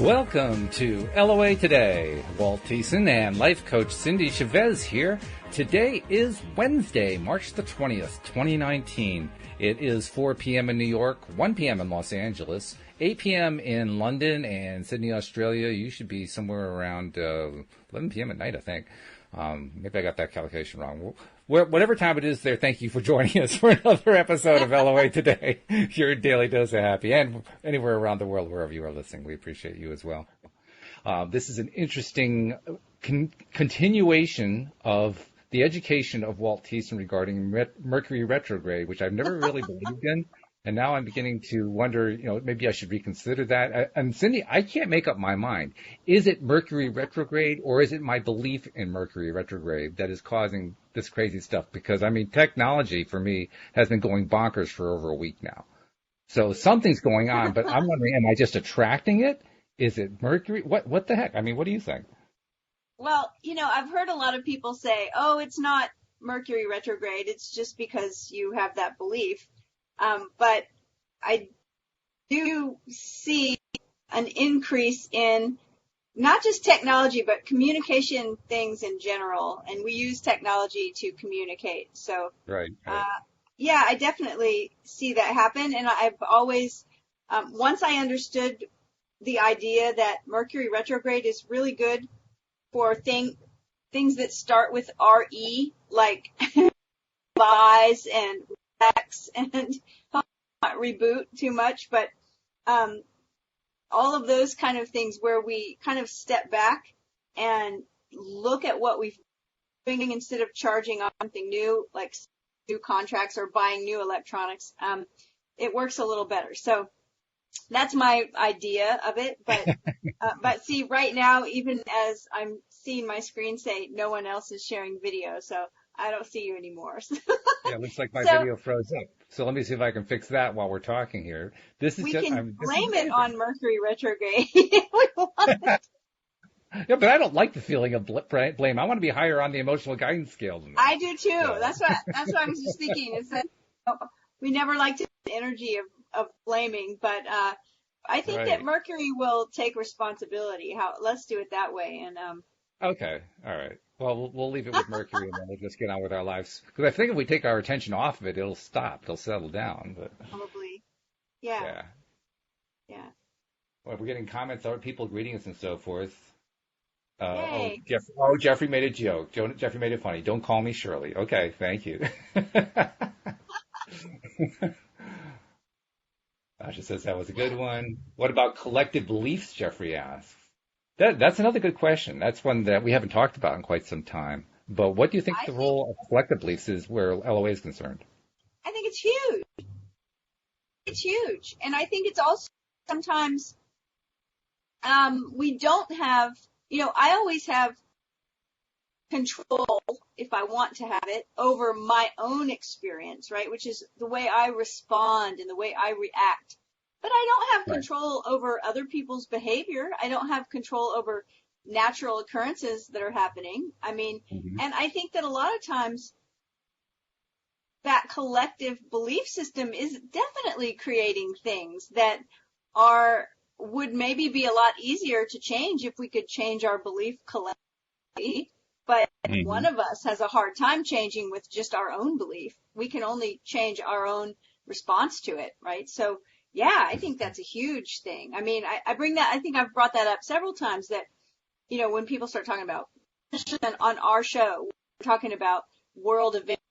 Welcome to LOA Today. Walt Thiessen and life coach Cindy Chavez here. Today is Wednesday, March the 20th, 2019. It is 4 p.m. in New York, 1 p.m. in Los Angeles, 8 p.m. in London and Sydney, Australia. You should be somewhere around 11 p.m. at night, I think. Maybe I got that calculation wrong. Whatever time it is there, thank you for joining us for another episode of LOA Today, your daily dose of happy, and anywhere around the world, wherever you are listening. We appreciate you as well. This is an interesting continuation of the education of Walt Thiessen regarding Mercury retrograde, which I've never really believed in. And now I'm beginning to wonder, maybe I should reconsider that. And Cindy, I can't make up my mind. Is it Mercury retrograde or is it my belief in Mercury retrograde that is causing this crazy stuff? Because, technology for me has been going bonkers for over a week now. So something's going on, but I'm wondering, am I just attracting it? Is it Mercury? What the heck? What do you think? Well, I've heard a lot of people say, oh, it's not Mercury retrograde. It's just because you have that belief. But I do see an increase in not just technology, but communication things in general. And we use technology to communicate. So, right. Yeah, I definitely see that happen. And I've always, once I understood the idea that Mercury retrograde is really good for things that start with RE, like buys and X, and not reboot too much, but all of those kind of things where we kind of step back and look at what we've been doing instead of charging on something new, like new contracts or buying new electronics. It works a little better. So that's my idea of it. But see, right now, even as I'm seeing my screen say no one else is sharing video, so I don't see you anymore. Yeah, it looks like my video froze up. So let me see if I can fix that while we're talking here. We can blame it on Mercury retrograde. Yeah, but I don't like the feeling of blame. I want to be higher on the emotional guidance scale than that. I do too. So. That's what I was just thinking, is that we never like the energy of blaming, but I think that Mercury will take responsibility. Let's do it that way. And okay, all right. Well, we'll leave it with Mercury, and then we'll just get on with our lives. Because I think if we take our attention off of it, it'll stop. It'll settle down. But probably. Yeah. Well, we're getting comments, people greeting us and so forth. Hey. Jeffrey made a joke. Jeffrey made it funny. Don't call me Shirley. Okay, thank you. Asha says that was a good one. What about collective beliefs, Jeffrey asks. That's another good question. That's one that we haven't talked about in quite some time. But what do you think the role of collective beliefs is where LOA is concerned? I think it's huge. It's huge. And I think it's also sometimes we don't have, I always have control, if I want to have it, over my own experience, right? Which is the way I respond and the way I react. But I don't have control over other people's behavior. I don't have control over natural occurrences that are happening. And I think that a lot of times that collective belief system is definitely creating things that would maybe be a lot easier to change if we could change our belief collectively. But one of us has a hard time changing with just our own belief. We can only change our own response to it, right? So, yeah, I think that's a huge thing. I bring that, I think I've brought that up several times that, when people start talking about on our show, we're talking about world events,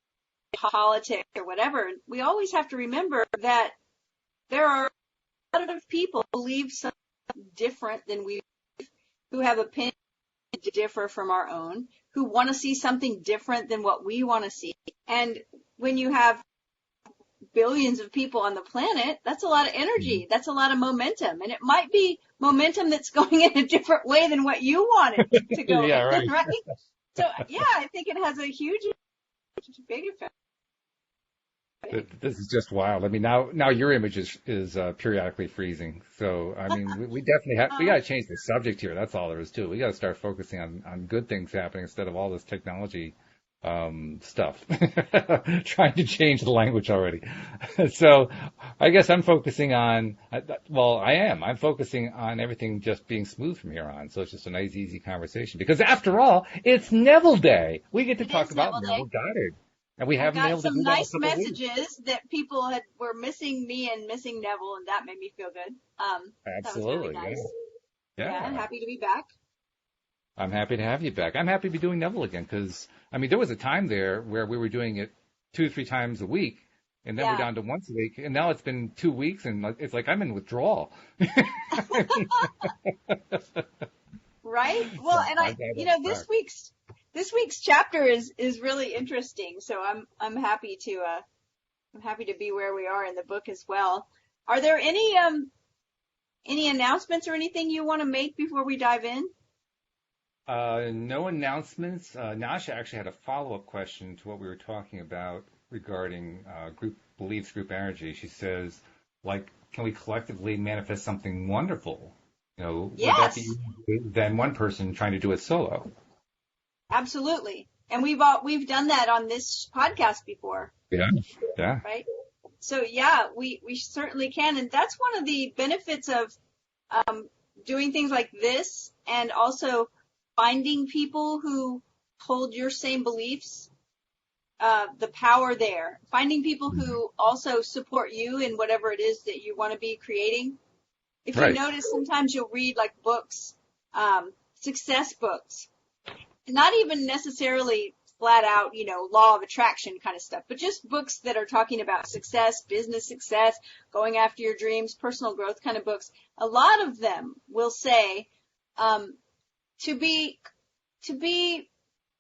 politics or whatever, we always have to remember that there are a lot of people who believe something different than we do, who have opinions that differ from our own, who want to see something different than what we want to see. And when you have billions of people on the planet, that's a lot of energy. That's a lot of momentum. And it might be momentum that's going in a different way than what you wanted to go yeah, in, right? So, yeah, I think it has a big effect. This is just wild. Now your image is periodically freezing. So, we definitely we got to change the subject here. That's all there is to it. We got to start focusing on good things happening instead of all this technology stuff, trying to change the language already. So I guess I'm focusing on, I'm focusing on everything just being smooth from here on. So it's just a nice, easy conversation because after all, it's Neville Day. We get to talk about Neville Goddard. And we haven't been able to do that in a got some couple nice weeks. messages that people were missing me and missing Neville, and that made me feel good. Absolutely. That was really nice. Yeah. I'm happy to be back. I'm happy to have you back. I'm happy to be doing Neville again because, there was a time there where we were doing it 2 or 3 times a week, and then we're down to once a week, and now it's been 2 weeks, and it's like I'm in withdrawal. Right? Well, and this week's chapter is really interesting, so I'm happy to be where we are in the book as well. Are there any announcements or anything you want to make before we dive in? No announcements. Nasha actually had a follow-up question to what we were talking about regarding group beliefs, group energy. She says, can we collectively manifest something wonderful? Yes. Would that be easier than one person trying to do it solo? Absolutely. And we've done that on this podcast before. Yeah. Right? So we certainly can. And that's one of the benefits of doing things like this, and also finding people who hold your same beliefs, the power there. Finding people who also support you in whatever it is that you want to be creating. If you notice, sometimes you'll read books, success books, not even necessarily flat out, law of attraction kind of stuff, but just books that are talking about success, business success, going after your dreams, personal growth kind of books. A lot of them will say, to be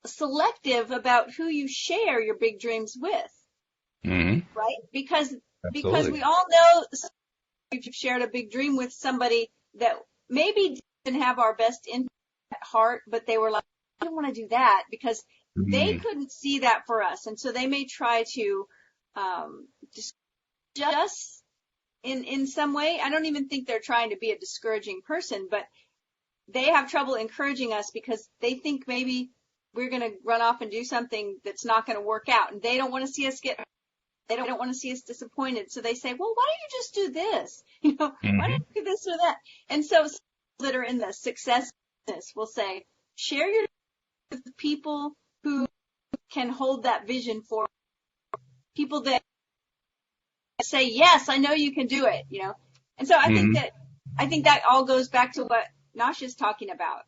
selective about who you share your big dreams with, right? Because we all know if you've shared a big dream with somebody that maybe didn't have our best interest at heart, but they were like, I don't want to do that because they couldn't see that for us. And so they may try to discourage us in some way. I don't even think they're trying to be a discouraging person, but they have trouble encouraging us because they think maybe we're going to run off and do something that's not going to work out. And they don't want to see us they don't want to see us disappointed. So they say, well, why don't you just do this? Why don't you do this or that? And so that are in the success business will say, share your with people who can hold that vision for people that say, yes, I know you can do it, And so I think that all goes back to what Nasha's talking about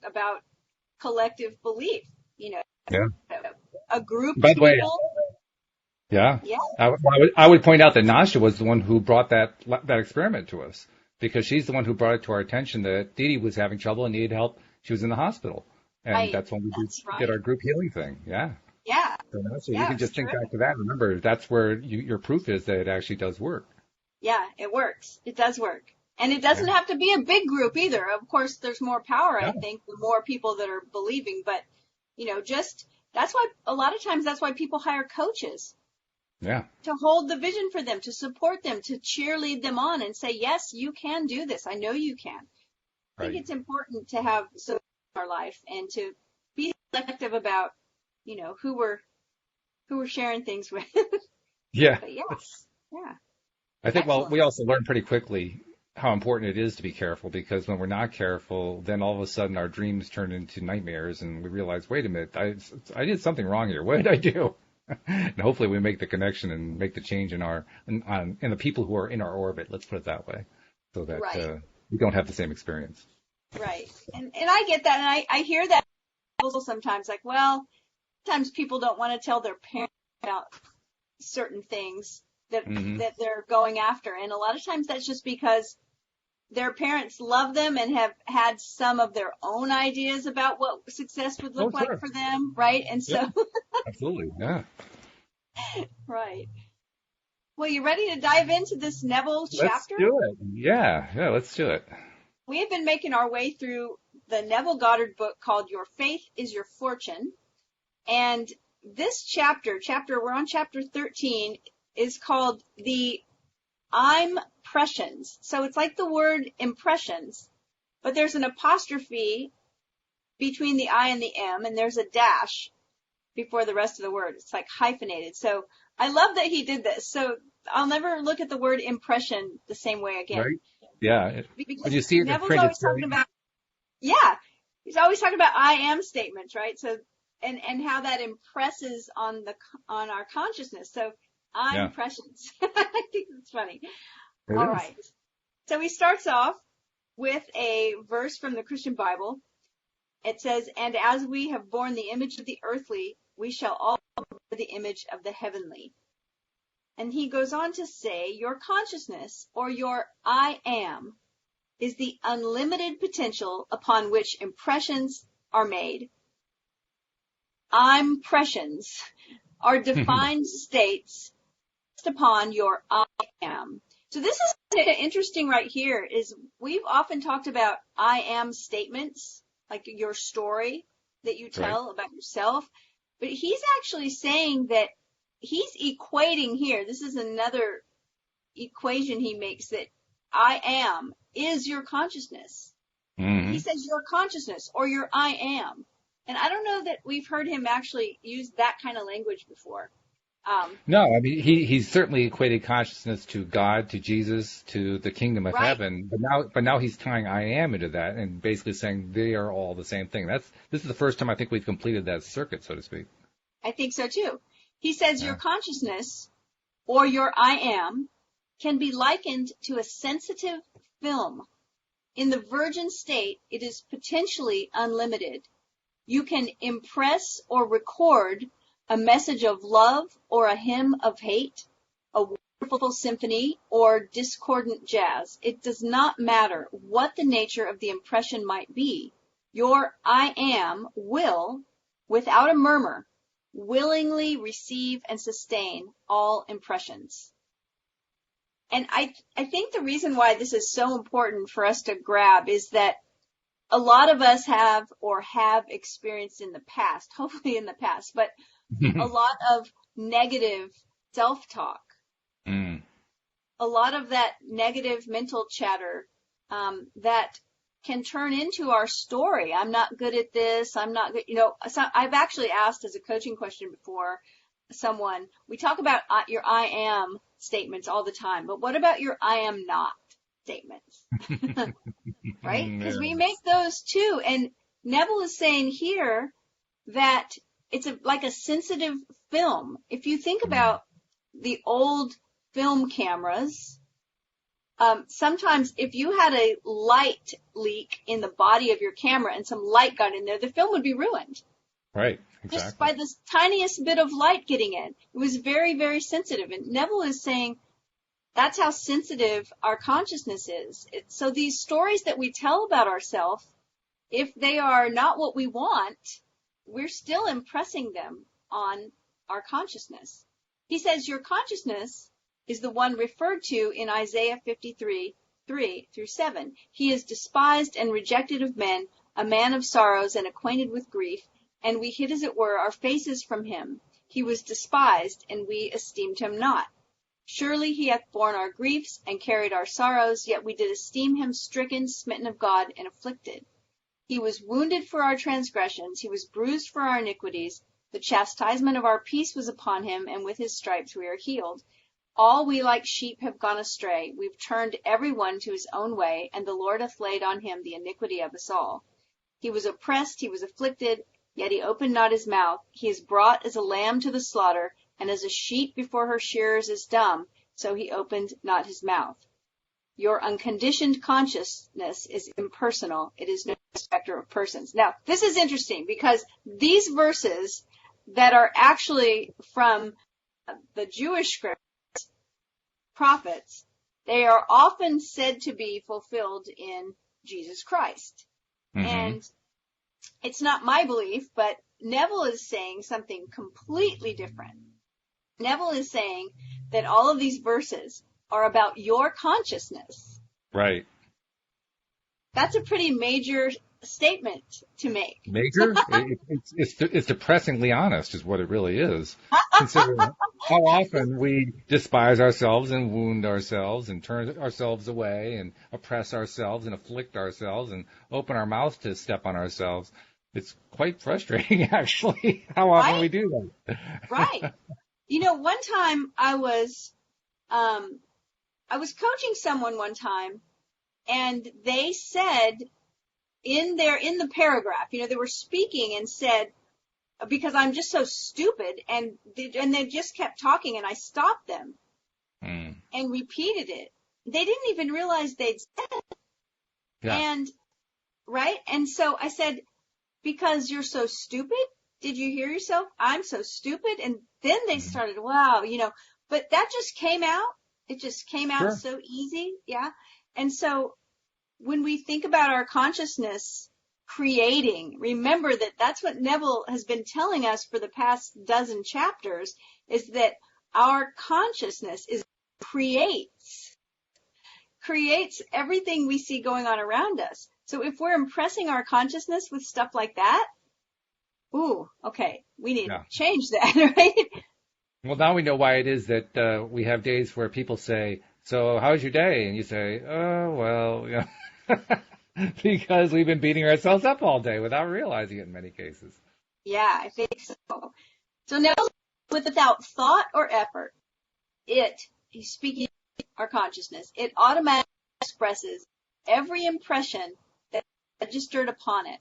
collective belief, a group of people. Yeah. I would point out that Nasha was the one who brought that experiment to us, because she's the one who brought it to our attention that Dee Dee was having trouble and needed help. She was in the hospital. And that's when we did our group healing thing. Yeah. Yeah. So you can just think back to that. Remember, that's where your proof is that it actually does work. Yeah, it works. It does work. And it doesn't have to be a big group either. Of course, there's more power, I think, the more people that are believing. But, that's why a lot of times that's why people hire coaches. Yeah. To hold the vision for them, to support them, to cheerlead them on and say, yes, you can do this. I know you can. I think it's important to have support in our life and to be selective about, who we're sharing things with. Yeah. But yeah. I think, we also learned pretty quickly how important it is to be careful, because when we're not careful, then all of a sudden our dreams turn into nightmares and we realize, wait a minute, I did something wrong here. What did I do? And hopefully we make the connection and make the change in the people who are in our orbit, let's put it that way, so that we don't have the same experience. Right. And I get that. And I hear that also sometimes, sometimes people don't want to tell their parents about certain things that they're going after. And a lot of times that's just because their parents love them and have had some of their own ideas about what success would look like for them, right? And so absolutely, yeah. Right. Well, you ready to dive into this Neville chapter? Let's do it. Yeah, let's do it. We have been making our way through the Neville Goddard book called Your Faith is Your Fortune. And this chapter, we're on chapter 13, is called the impressions. So it's like the word impressions, but there's an apostrophe between the I and the M, and there's a dash. before the rest of the word. It's like hyphenated. So I love that he did this. So I'll never look at the word impression the same way again. Right? Yeah. Because When you see it in Neville's print, always it's very, talking about, yeah, he's always talking about I am statements, right? So, and how that impresses on our consciousness. So yeah, impressions. I think it's funny. it All is. right. So he starts off with a verse from the Christian Bible. It says, and as we have borne the image of the earthly, we shall all bear the image of the heavenly. And he goes on to say, your consciousness, or your I am, is the unlimited potential upon which impressions are made. Impressions are defined states based upon your I am. So this is interesting right here, is we've often talked about I am statements, like your story that you tell about yourself. But he's actually saying that he's equating here. This is another equation he makes, that I am is your consciousness. Mm-hmm. He says your consciousness or your I am. And I don't know that we've heard him actually use that kind of language before. No, I mean he's certainly equated consciousness to God, to Jesus, to the kingdom of heaven. But now he's tying I am into that and basically saying they are all the same thing. This is the first time I think we've completed that circuit, so to speak. I think so too. He says your consciousness or your I am can be likened to a sensitive film. In the virgin state, it is potentially unlimited. You can impress or record a message of love or a hymn of hate, a wonderful symphony or discordant jazz. It does not matter what the nature of the impression might be. Your I am will, without a murmur, willingly receive and sustain all impressions. And I think the reason why this is so important for us to grab is that a lot of us have experienced in the past, hopefully in the past, but a lot of negative self-talk, a lot of that negative mental chatter that can turn into our story. I'm not good at this. I'm not good. So I've actually asked as a coaching question before someone, we talk about your I am statements all the time, but what about your I am not statements? Right? Because we make those too. And Neville is saying here that it's like a sensitive film. If you think about the old film cameras, sometimes if you had a light leak in the body of your camera and some light got in there, the film would be ruined. Right, exactly. Just by the tiniest bit of light getting in. It was very, very sensitive. And Neville is saying that's how sensitive our consciousness is. So these stories that we tell about ourselves, if they are not what we want, we're still impressing them on our consciousness. He says your consciousness is the one referred to in Isaiah 53:3-7. He is despised and rejected of men, a man of sorrows and acquainted with grief, and we hid, as it were, our faces from him. He was despised, and we esteemed him not. Surely he hath borne our griefs and carried our sorrows, yet we did esteem him stricken, smitten of God, and afflicted. He was wounded for our transgressions, he was bruised for our iniquities. The chastisement of our peace was upon him, and with his stripes we are healed. All we like sheep have gone astray. We've turned every one to his own way, and the Lord hath laid on him the iniquity of us all. He was oppressed, he was afflicted, yet he opened not his mouth. He is brought as a lamb to the slaughter, and as a sheep before her shearers is dumb, so he opened not his mouth. Your unconditioned consciousness is impersonal. It is no respecter of persons. Now, this is interesting because these verses that are actually from the Jewish scriptures, prophets, they are often said to be fulfilled in Jesus Christ. Mm-hmm. And it's not my belief, but Neville is saying something completely different. Neville is saying that all of these verses are about your consciousness. Right. That's a pretty major statement to make. Major? It's depressingly honest is what it really is. Considering how often we despise ourselves and wound ourselves and turn ourselves away and oppress ourselves and afflict ourselves and open our mouths to step on ourselves. It's quite frustrating, actually, how often we do that. Right. One time I was coaching someone one time, and they said in the paragraph, they were speaking and said, because I'm just so stupid, and they just kept talking, and I stopped them and repeated it. They didn't even realize they'd said it. Yeah. And, right? And so I said, because you're so stupid? Did you hear yourself? I'm so stupid. And then they started, wow, but that just came out. It just came out so easy. Yeah. And so when we think about our consciousness creating, remember that that's what Neville has been telling us for the past dozen chapters, is that our consciousness creates everything we see going on around us. So if we're impressing our consciousness with stuff like that, okay, we need to change that, right? Well, now we know why it is that we have days where people say, so how's your day? And you say, oh, well, because we've been beating ourselves up all day without realizing it in many cases. Yeah, I think so. So now, without thought or effort, he's speaking our consciousness, it automatically expresses every impression that is registered upon it.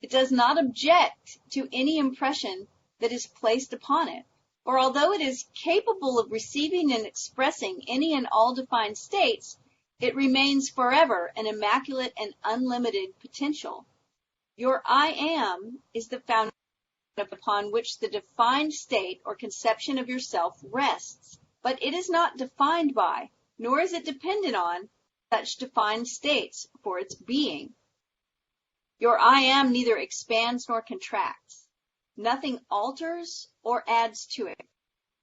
It does not object to any impression that is placed upon it, or although it is capable of receiving and expressing any and all defined states, it remains forever an immaculate and unlimited potential. Your I am is the foundation upon which the defined state or conception of yourself rests, but it is not defined by, nor is it dependent on, such defined states for its being. Your I am neither expands nor contracts. Nothing alters or adds to it.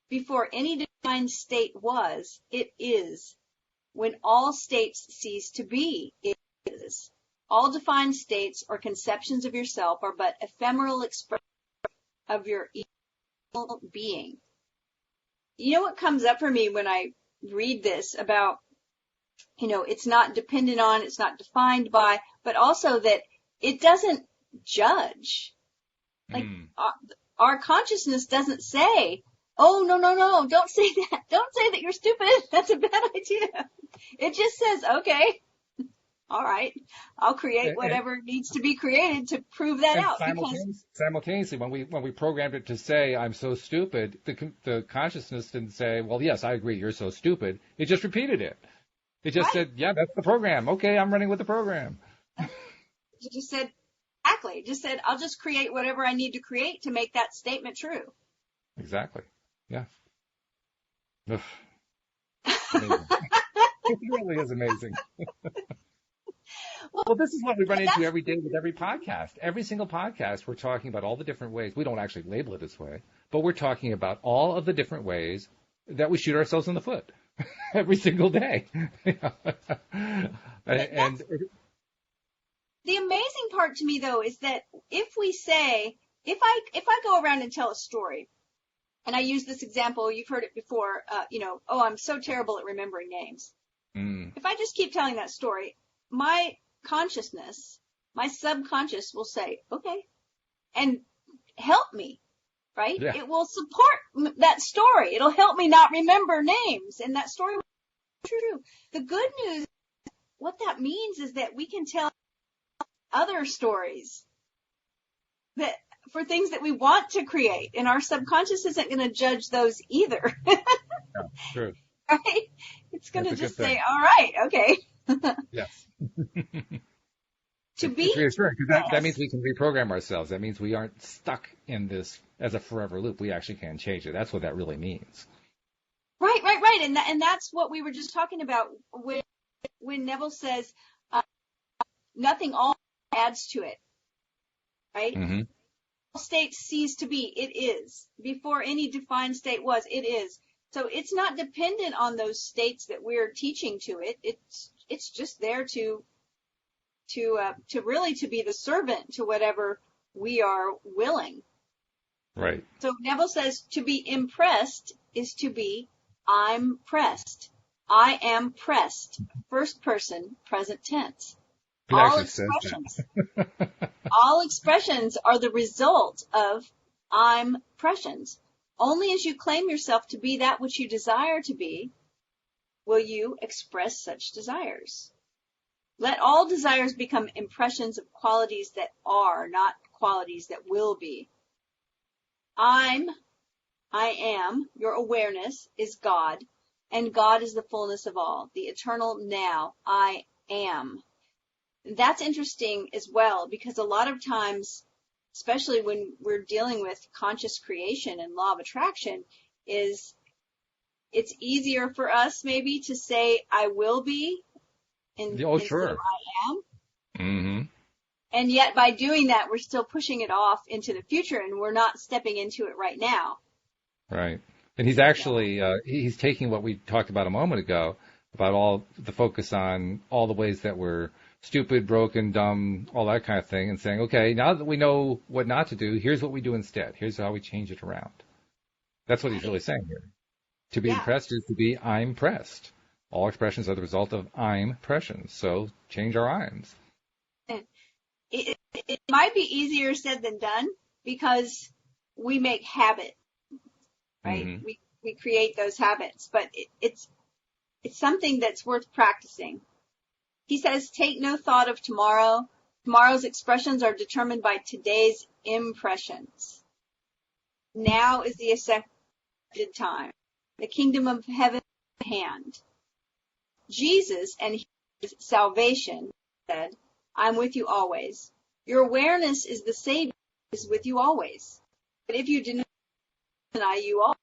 Before any defined state was, it is. When all states cease to be, it is. All defined states or conceptions of yourself are but ephemeral expressions of your eternal being. You know what comes up for me when I read this about, it's not dependent on, it's not defined by, but also that it doesn't judge. Like our consciousness doesn't say, oh, no, don't say that. Don't say that you're stupid. That's a bad idea. It just says, okay, all right, I'll create whatever needs to be created to prove that out. Simultaneously, when we programmed it to say, I'm so stupid, the consciousness didn't say, well, yes, I agree, you're so stupid. It just repeated it. It just said, yeah, that's the program. Okay, I'm running with the program. It just said, exactly. It just said, I'll just create whatever I need to create to make that statement true. Exactly. Yeah. Ugh. Amazing. It really is amazing. Well, this is what we run into every day with every podcast. Every single podcast, we're talking about all the different ways. We don't actually label it this way, but we're talking about all of the different ways that we shoot ourselves in the foot every single day. And the amazing part to me, though, is that if we say, if I go around and tell a story, and I use this example, you've heard it before, I'm so terrible at remembering names. If I just keep telling that story, my consciousness, my subconscious will say, okay, and help me, right? Yeah. It will support that story. It'll help me not remember names, and that story will be true. The good news, what that means is that we can tell other stories that for things that we want to create, and our subconscious isn't going to judge those either. Yeah, true. Right? It's going to just say, all right, okay. Yes. It's reassuring, because that means we can reprogram ourselves. That means we aren't stuck in this as a forever loop. We actually can change it. That's what that really means. Right. And that's what we were just talking about when Neville says nothing all adds to it. Right? Mm-hmm. All states cease to be. It is. Before any defined state was, it is. So it's not dependent on those states that we're teaching to it. It's just there to really to be the servant to whatever we are willing. Right. So Neville says to be impressed is to be I'm pressed. I am pressed. First person, present tense. All expressions All expressions are the result of impressions. Only as you claim yourself to be that which you desire to be, will you express such desires. Let all desires become impressions of qualities that are, not qualities that will be. I am, your awareness, is God, and God is the fullness of all, the eternal now, I am. That's interesting as well, because a lot of times, especially when we're dealing with conscious creation and law of attraction, it's easier for us maybe to say I will be instead of I am. Mm-hmm. And yet by doing that, we're still pushing it off into the future, and we're not stepping into it right now. Right. And he's actually, he's taking what we talked about a moment ago, about all the focus on all the ways that we're stupid, broken, dumb, all that kind of thing, and saying, okay, now that we know what not to do, here's what we do instead. Here's how we change it around. That's what he's really saying here. To be impressed is to be I'm pressed. All expressions are the result of I'm impressions. So change our IMs. It might be easier said than done, because we make habit, right? Mm-hmm. We create those habits, but it's something that's worth practicing. He says, take no thought of tomorrow. Tomorrow's expressions are determined by today's impressions. Now is the accepted time. The kingdom of heaven at hand. Jesus and his salvation said, I'm with you always. Your awareness is the Savior is with you always. But if you deny you all,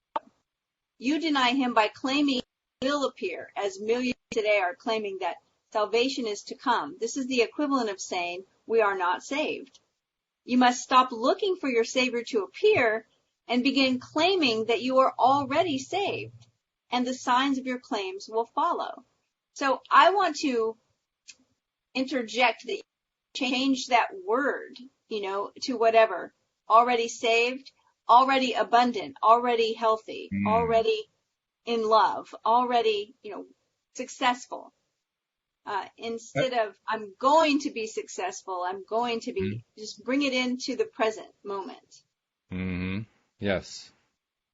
you deny him by claiming he will appear, as millions today are claiming that salvation is to come. This is the equivalent of saying we are not saved. You must stop looking for your Savior to appear and begin claiming that you are already saved, and the signs of your claims will follow. So I want to interject that you change that word, to whatever. Already saved, already abundant, already healthy, already in love, already, successful. Instead of I'm going to be successful, I'm going to be, just bring it into the present moment. Mm-hmm. Yes.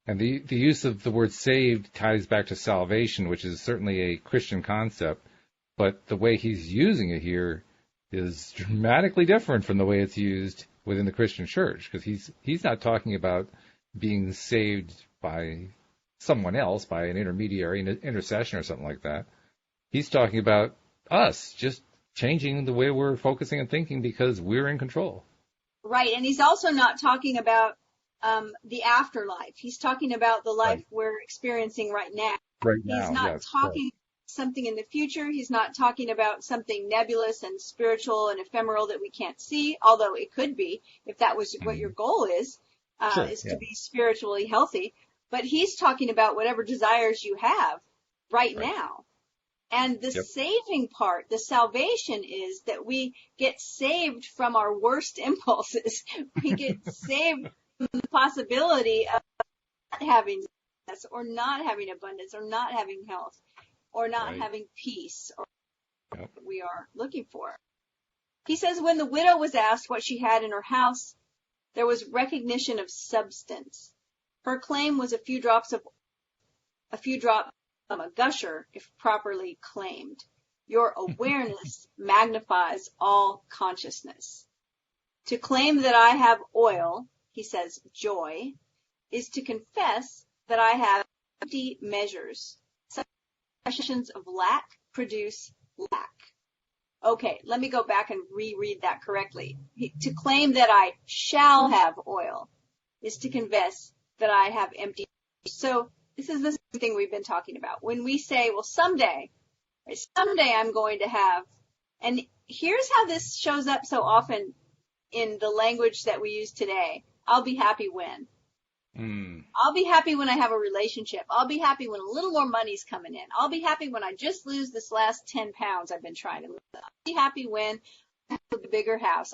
And the use of the word saved ties back to salvation, which is certainly a Christian concept, but the way he's using it here is dramatically different from the way it's used within the Christian church, because he's not talking about being saved by someone else, by an intermediary, an intercession or something like that. He's talking about us just changing the way we're focusing and thinking because we're in control. Right, and he's also not talking about the afterlife. He's talking about the life we're experiencing right now. Right now, he's not talking something in the future. He's not talking about something nebulous and spiritual and ephemeral that we can't see, although it could be if that was what your goal is to be spiritually healthy. But he's talking about whatever desires you have right now. And the saving part, the salvation, is that we get saved from our worst impulses. We get saved from the possibility of not having success, or not having abundance, or not having health, or not having peace, or what we are looking for. He says, when the widow was asked what she had in her house, there was recognition of substance. Her claim was a few drops from a gusher, if properly claimed. Your awareness magnifies all consciousness. To claim that I have oil, he says, joy, is to confess that I have empty measures. Such expressions of lack produce lack. Okay, let me go back and reread that correctly. To claim that I shall have oil is to confess that I have empty measures. So this is the same thing we've been talking about. When we say, well, someday I'm going to have, and here's how this shows up so often in the language that we use today. I'll be happy when. I'll be happy when I have a relationship. I'll be happy when a little more money's coming in. I'll be happy when I just lose this last 10 pounds I've been trying to lose. I'll be happy when I have a bigger house.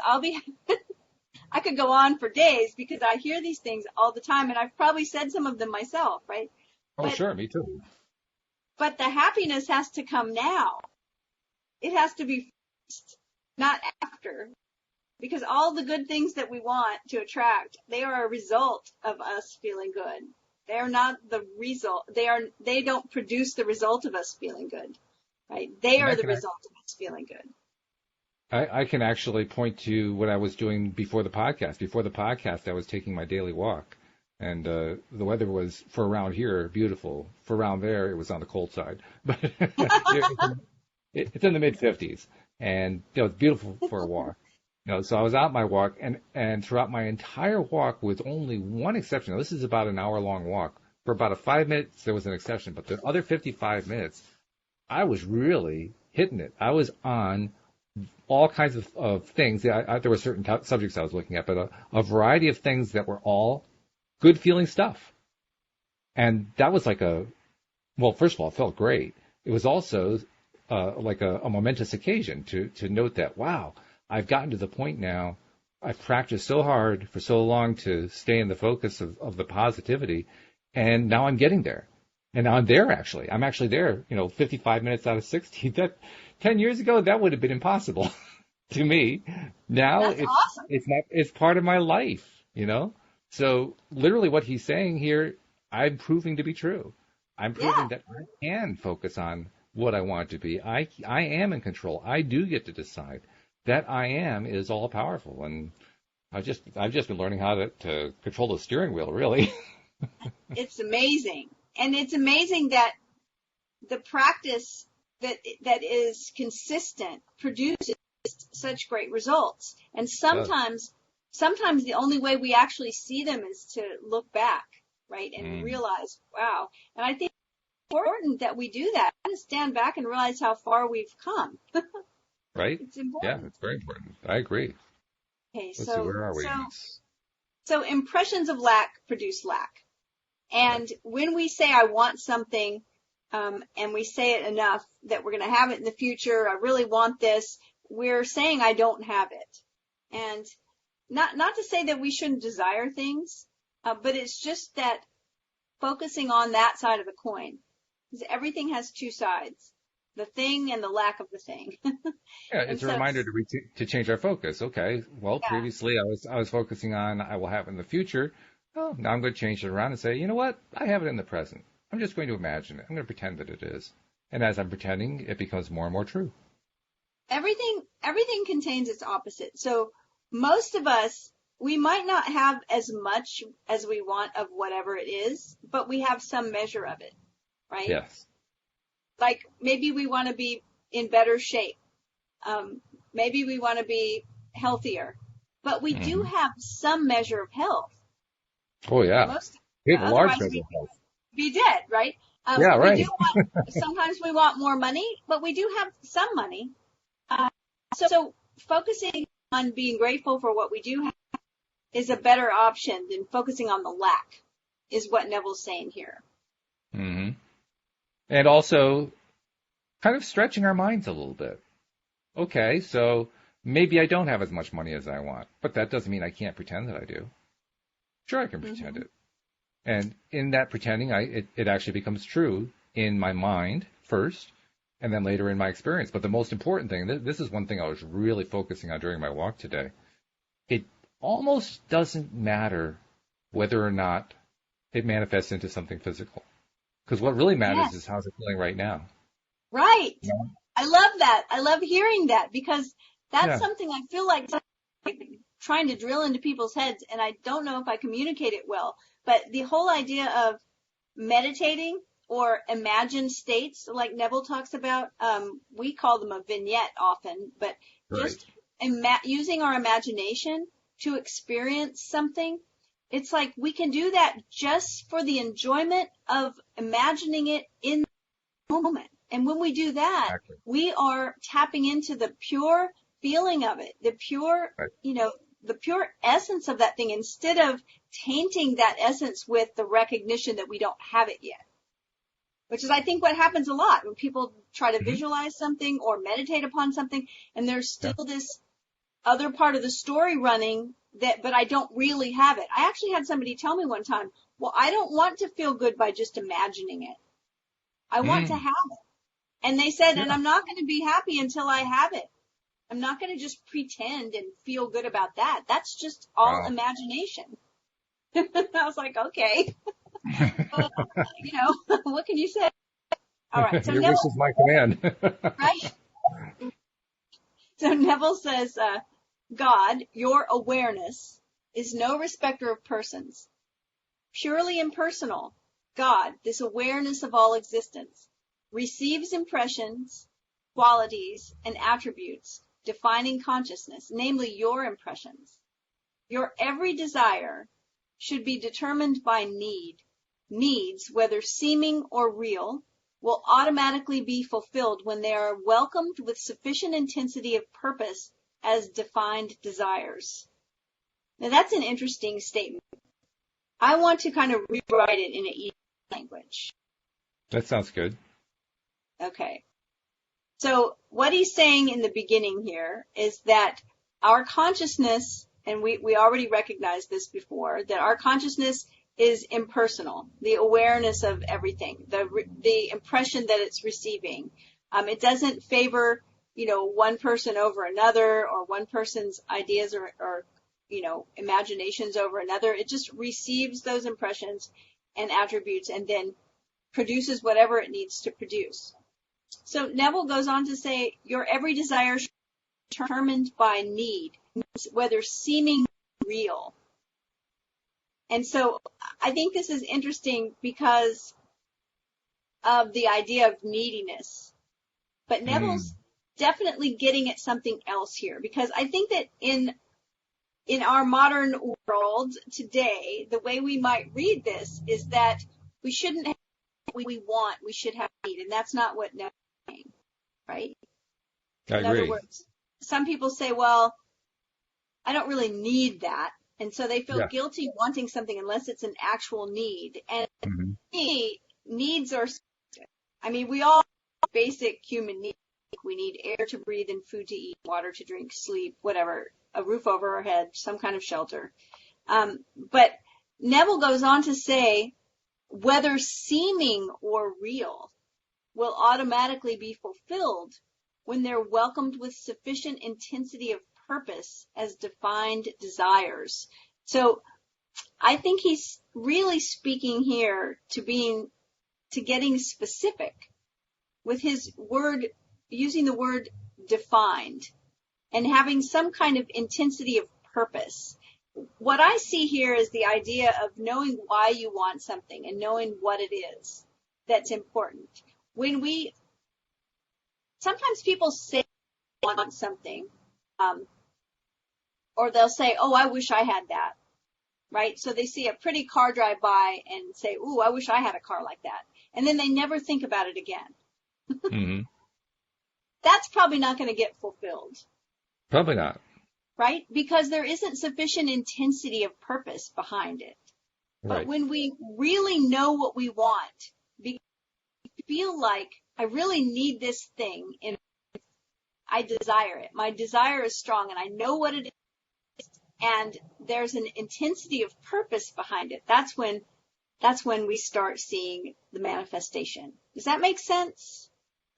I could go on for days because I hear these things all the time, and I've probably said some of them myself, right? Oh, sure, me too. But the happiness has to come now. It has to be first, not after. Because all the good things that we want to attract, they are a result of us feeling good. They are not the result. They don't produce the result of us feeling good, right? They are the result of us feeling good. I can actually point to what I was doing before the podcast. Before the podcast, I was taking my daily walk, and the weather was, for around here, beautiful. For around there, it was on the cold side, but it's in the mid-50s, and it's beautiful for a walk. So I was out my walk, and throughout my entire walk, with only one exception. Now, this is about an hour-long walk. For about 5 minutes, there was an exception, but the other 55 minutes, I was really hitting it. I was on all kinds of things. There were certain subjects I was looking at, but a variety of things that were all good-feeling stuff. And that was like first of all, it felt great. It was also like a momentous occasion to note that, wow, I've gotten to the point now, I've practiced so hard for so long to stay in the focus of the positivity, and now I'm getting there. And now I'm there, actually. I'm actually there, 55 minutes out of 60. That 10 years ago, that would have been impossible to me. Now awesome. It's part of my life, So literally what he's saying here, I'm proving to be true. I'm proving that I can focus on what I want to be. I am in control. I do get to decide. That I am is all powerful, and I've just been learning how to control the steering wheel, really. It's amazing. And it's amazing that the practice that is consistent produces such great results. And sometimes the only way we actually see them is to look back, right, and realize, wow. And I think it's important that we do that, to stand back and realize how far we've come. Right? It's important. Yeah, it's very important. I agree. Okay, Let's see, where are we? So impressions of lack produce lack. And when we say I want something, and we say it enough that we're going to have it in the future, I really want this, we're saying I don't have it. And not to say that we shouldn't desire things, but it's just that focusing on that side of the coin. Because everything has two sides, the thing and the lack of the thing. Yeah, it's a reminder to change our focus. Okay, well, previously I was focusing on I will have it in the future. Well, now I'm going to change it around and say, you know what? I have it in the present. I'm just going to imagine it. I'm going to pretend that it is. And as I'm pretending, it becomes more and more true. Everything contains its opposite. So most of us, we might not have as much as we want of whatever it is, but we have some measure of it, right? Yes. Like maybe we want to be in better shape. Maybe we want to be healthier, but we do have some measure of health. Oh, yeah. We have a large measure of health. Be dead, right? Yeah, right. Sometimes we want more money, but we do have some money. So focusing on being grateful for what we do have is a better option than focusing on the lack, is what Neville's saying here. Mm-hmm. And also kind of stretching our minds a little bit. Okay, so maybe I don't have as much money as I want, but that doesn't mean I can't pretend that I do. Sure, I can pretend it. And in that pretending, it actually becomes true in my mind first, and then later in my experience. But the most important thing, this is one thing I was really focusing on during my walk today, it almost doesn't matter whether or not it manifests into something physical. Because what really matters is how's it feeling right now. Right. Yeah. I love that. I love hearing that, because that's something I feel like trying to drill into people's heads, and I don't know if I communicate it well. But the whole idea of meditating or imagined states, like Neville talks about, we call them a vignette often, but just using our imagination to experience something. It's like we can do that just for the enjoyment of imagining it in the moment. And when we do that, we are tapping into the pure feeling of it, the pure, the pure essence of that thing, instead of tainting that essence with the recognition that we don't have it yet. Which is, I think, what happens a lot when people try to visualize something or meditate upon something, and there's still this other part of the story running but I don't really have it. I actually had somebody tell me one time, well, I don't want to feel good by just imagining it. I want to have it. And they said, and I'm not going to be happy until I have it. I'm not going to just pretend and feel good about that. That's just all imagination. I was like, okay, what can you say? All right. So Your Neville, wish is my command. right? So Neville says, God, your awareness, is no respecter of persons. Purely impersonal, God, this awareness of all existence, receives impressions, qualities, and attributes defining consciousness, namely your impressions. Your every desire should be determined by need. Needs, whether seeming or real, will automatically be fulfilled when they are welcomed with sufficient intensity of purpose as defined desires. Now that's an interesting statement. I want to kind of rewrite it in an easy language. That sounds good. Okay. So what he's saying in the beginning here is that our consciousness, and we already recognized this before, that our consciousness is impersonal, the awareness of everything, the impression that it's receiving. It doesn't favor, one person over another or one person's ideas or imaginations over another. It just receives those impressions and attributes and then produces whatever it needs to produce. So Neville goes on to say, your every desire should be determined by need, whether seeming real. And so I think this is interesting because of the idea of neediness. But Neville's definitely getting at something else here, because I think that in our modern world today, the way we might read this is that we shouldn't have what we want, we should have need, and that's not what Neville's saying, right? I agree. In other words, some people say, well, I don't really need that, and so they feel guilty wanting something unless it's an actual need. And needs are, we all have basic human needs. We need air to breathe and food to eat, water to drink, sleep, whatever, a roof over our head, some kind of shelter. But Neville goes on to say, whether seeming or real, will automatically be fulfilled when they're welcomed with sufficient intensity of purpose as defined desires. So I think he's really speaking here to getting specific with his word, using the word defined and having some kind of intensity of purpose. What I see here is the idea of knowing why you want something and knowing what it is that's important. Sometimes people say they want something, or they'll say, oh, I wish I had that, right? So they see a pretty car drive by and say, ooh, I wish I had a car like that. And then they never think about it again. Mm-hmm. That's probably not going to get fulfilled. Probably not. Right? Because there isn't sufficient intensity of purpose behind it. Right. But when we really know what we want, we feel like I really need this thing and I desire it. My desire is strong and I know what it is, and there's an intensity of purpose behind it. That's when we start seeing the manifestation. Does that make sense?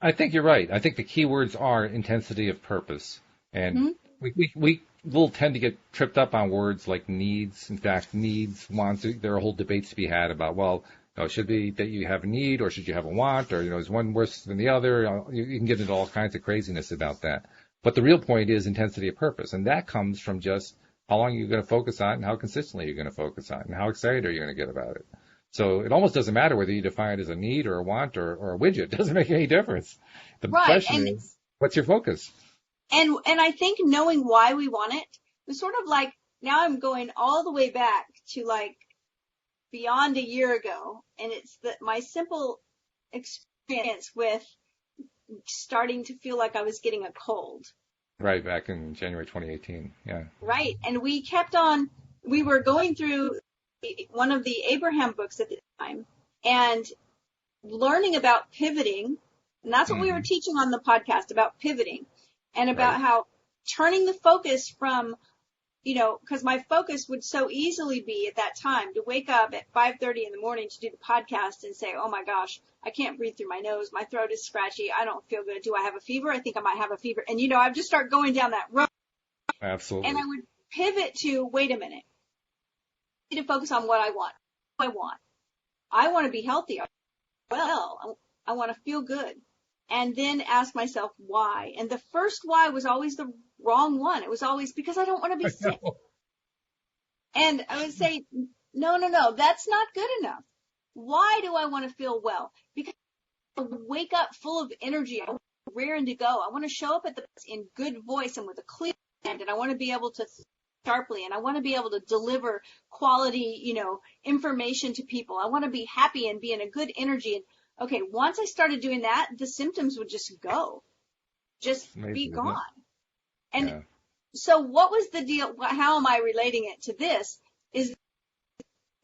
I think you're right. I think the key words are intensity of purpose. And we will tend to get tripped up on words like needs. In fact, needs, wants, there are whole debates to be had about, well, should be that you have a need or should you have a want, or, is one worse than the other? You can get into all kinds of craziness about that. But the real point is intensity of purpose. And that comes from just how long you're going to focus on and how consistently you're going to focus on and how excited are you going to get about it. So it almost doesn't matter whether you define it as a need or a want or a widget. It doesn't make any difference. The question is, what's your focus? And I think knowing why we want it was sort of like, now I'm going all the way back to like beyond a year ago. And it's my simple experience with starting to feel like I was getting a cold. Right, back in January 2018. Yeah. Right. And we were going through one of the Abraham books at the time and learning about pivoting. And that's what we were teaching on the podcast, about pivoting and about how turning the focus from because my focus would so easily be at that time to wake up at 5:30 in the morning to do the podcast and say, oh my gosh, I can't breathe through my nose. My throat is scratchy. I don't feel good. Do I have a fever? I think I might have a fever. And, I'd just start going down that road. Absolutely. And I would pivot to, wait a minute. I need to focus on what I want. I want to be healthy. Well, I want to feel good. And then ask myself why. And the first why was always the wrong one. It was always because I don't want to be sick. And I would say, no, that's not good enough. Why do I want to feel well? Because I wake up full of energy. I want to raring to go. I want to show up in good voice and with a clear mind, and I want to be able to think sharply, and I want to be able to deliver quality, information to people. I want to be happy and be in a good energy. And okay, once I started doing that, the symptoms would just go, be gone. And so what was the deal? How am I relating it to this? Is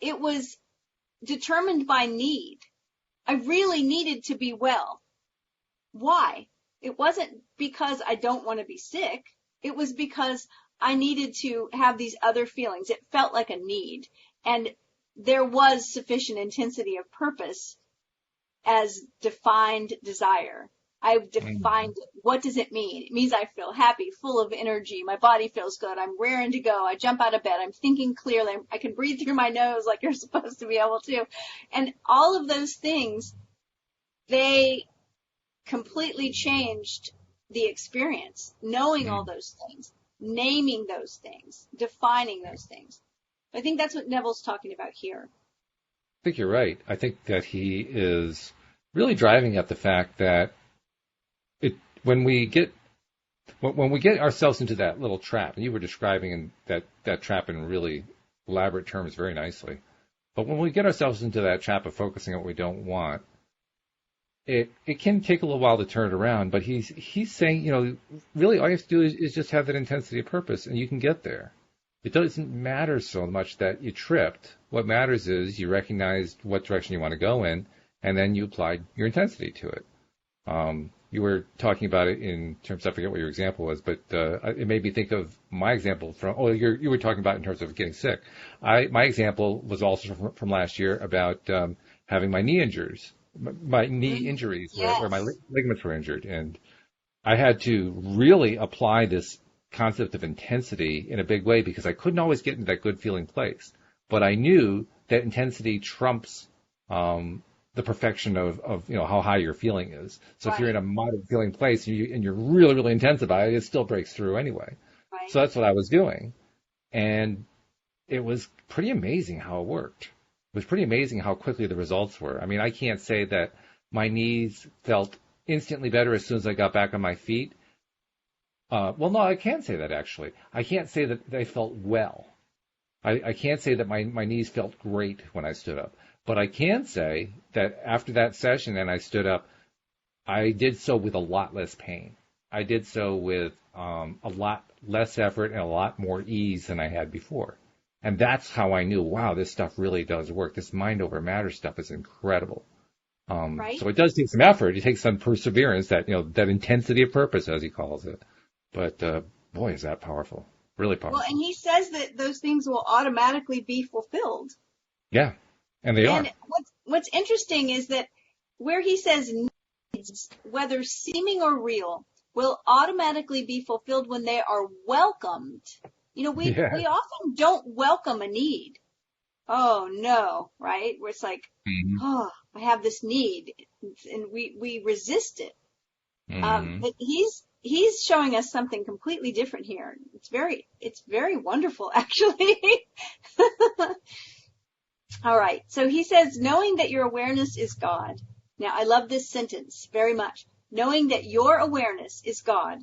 it was determined by need. I really needed to be well. Why? It wasn't because I don't want to be sick. It was because I needed to have these other feelings. It felt like a need. And there was sufficient intensity of purpose as defined desire. I've defined it. What does it mean? It means I feel happy, full of energy. My body feels good. I'm raring to go. I jump out of bed. I'm thinking clearly. I can breathe through my nose like you're supposed to be able to. And all of those things, they completely changed the experience, knowing all those things, naming those things, defining those things. I think that's what Neville's talking about here. I think you're right. I think that he is really driving at the fact that when we get ourselves into that little trap, and you were describing that trap in really elaborate terms very nicely, but when we get ourselves into that trap of focusing on what we don't want, it can take a little while to turn it around. But he's saying, really all you have to do is just have that intensity of purpose, and you can get there. It doesn't matter so much that you tripped. What matters is you recognized what direction you want to go in, and then you applied your intensity to it. You were talking about it in terms, I forget what your example was, but it made me think of my example you were talking about in terms of getting sick. My example was also from last year about having my knee injuries, where my ligaments were injured. And I had to really apply this concept of intensity in a big way because I couldn't always get into that good feeling place. But I knew that intensity trumps the perfection of how high your feeling is. So if you're in a moderate feeling place and you're really, really intense about it, it still breaks through anyway. Right. So that's what I was doing. And it was pretty amazing how it worked. It was pretty amazing how quickly the results were. I mean, I can't say that my knees felt instantly better as soon as I got back on my feet. Well, no, I can say that actually. I can't say that they felt well. I can't say that my knees felt great when I stood up. But I can say that after that session and I stood up, I did so with a lot less pain. I did so with a lot less effort and a lot more ease than I had before. And that's how I knew, wow, this stuff really does work. This mind over matter stuff is incredible. So it does take some effort. It takes some perseverance, that intensity of purpose, as he calls it. But boy, is that powerful. Really powerful. Well, and he says that those things will automatically be fulfilled. Yeah. And they are. And what's interesting is that where he says needs, whether seeming or real, will automatically be fulfilled when they are welcomed. We often don't welcome a need. Oh no, right? Where it's like, I have this need, and we resist it. But he's showing us something completely different here. It's very wonderful, actually. All right. So he says, knowing that your awareness is God. Now, I love this sentence very much. Knowing that your awareness is God,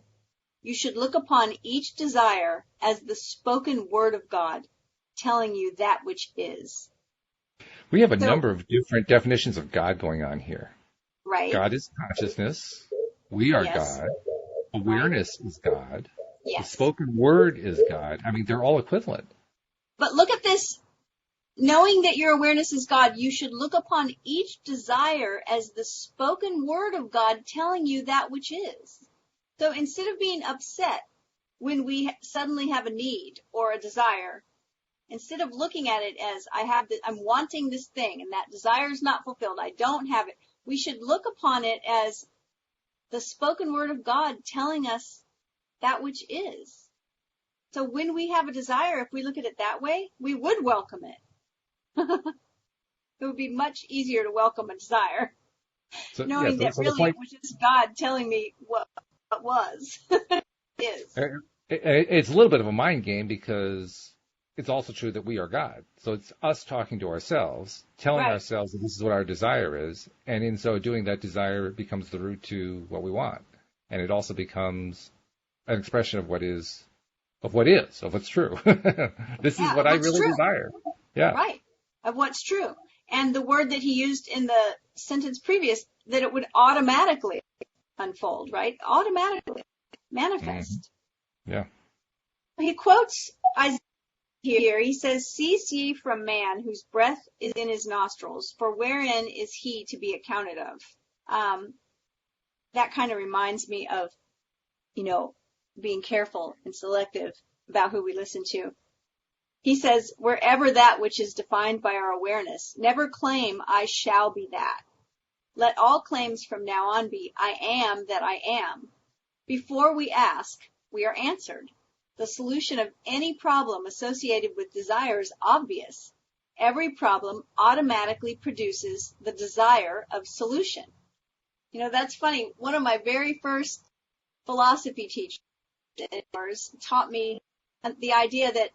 you should look upon each desire as the spoken word of God, telling you that which is. We have a number of different definitions of God going on here. Right. God is consciousness. We are God. Awareness is God. Yes. The spoken word is God. I mean, they're all equivalent. But look at this. Knowing that your awareness is God, you should look upon each desire as the spoken word of God telling you that which is. So instead of being upset when we suddenly have a need or a desire, instead of looking at it as I'm wanting this thing and that desire is not fulfilled, I don't have it, we should look upon it as the spoken word of God telling us that which is. So when we have a desire, if we look at it that way, we would welcome it. It would be much easier to welcome a desire, knowing that really it was just God telling me what was. is. It's a little bit of a mind game because it's also true that we are God. So it's us talking to ourselves, telling ourselves that this is what our desire is, and in so doing, that desire becomes the root to what we want. And it also becomes an expression of what's true. This is what I really desire. Yeah. Right. Of what's true. And the word that he used in the sentence previous, that it would automatically unfold, right? Automatically manifest. Mm-hmm. Yeah. He quotes Isaiah here. He says, "Cease ye from man whose breath is in his nostrils, for wherein is he to be accounted of?" That kind of reminds me of, being careful and selective about who we listen to. He says, "Wherever that which is defined by our awareness, never claim I shall be that. Let all claims from now on be I am that I am. Before we ask, we are answered. The solution of any problem associated with desire is obvious. Every problem automatically produces the desire of solution." That's funny. One of my very first philosophy teachers taught me the idea that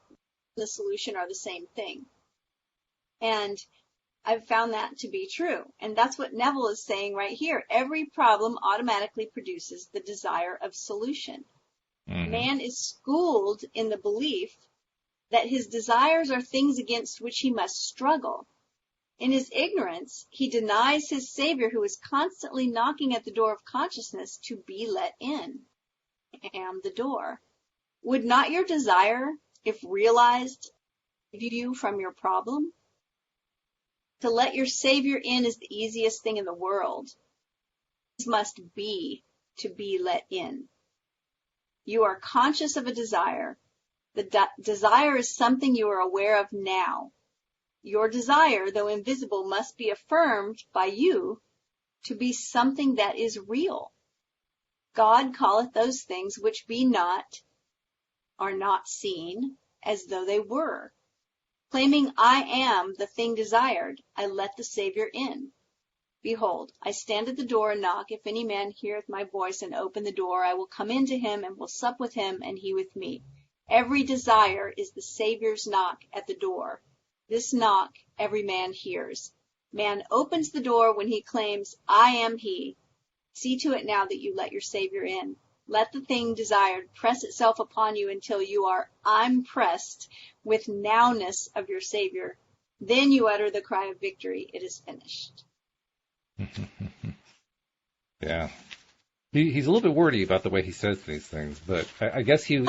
the solution are the same thing. And I've found that to be true. And that's what Neville is saying right here. Every problem automatically produces the desire of solution. Mm-hmm. Man is schooled in the belief that his desires are things against which he must struggle. In his ignorance, he denies his Savior, who is constantly knocking at the door of consciousness, to be let in. I am the door. Would not your desire, if realized, save you from your problem? To let your Savior in is the easiest thing in the world. This must be to be let in. You are conscious of a desire. The desire is something you are aware of now. Your desire, though invisible, must be affirmed by you to be something that is real. God calleth those things which be not, are not seen, as though they were. Claiming I am the thing desired, I let the Savior in. Behold, I stand at the door and knock. If any man heareth my voice and open the door, I will come in to him and will sup with him and he with me. Every desire is the Savior's knock at the door. This knock every man hears. Man opens the door when he claims, I am he. See to it now that you let your Savior in. Let the thing desired press itself upon you until you are I'm pressed with nowness of your Savior. Then you utter the cry of victory. It is finished. Yeah. He's a little bit wordy about the way he says these things, but I guess he does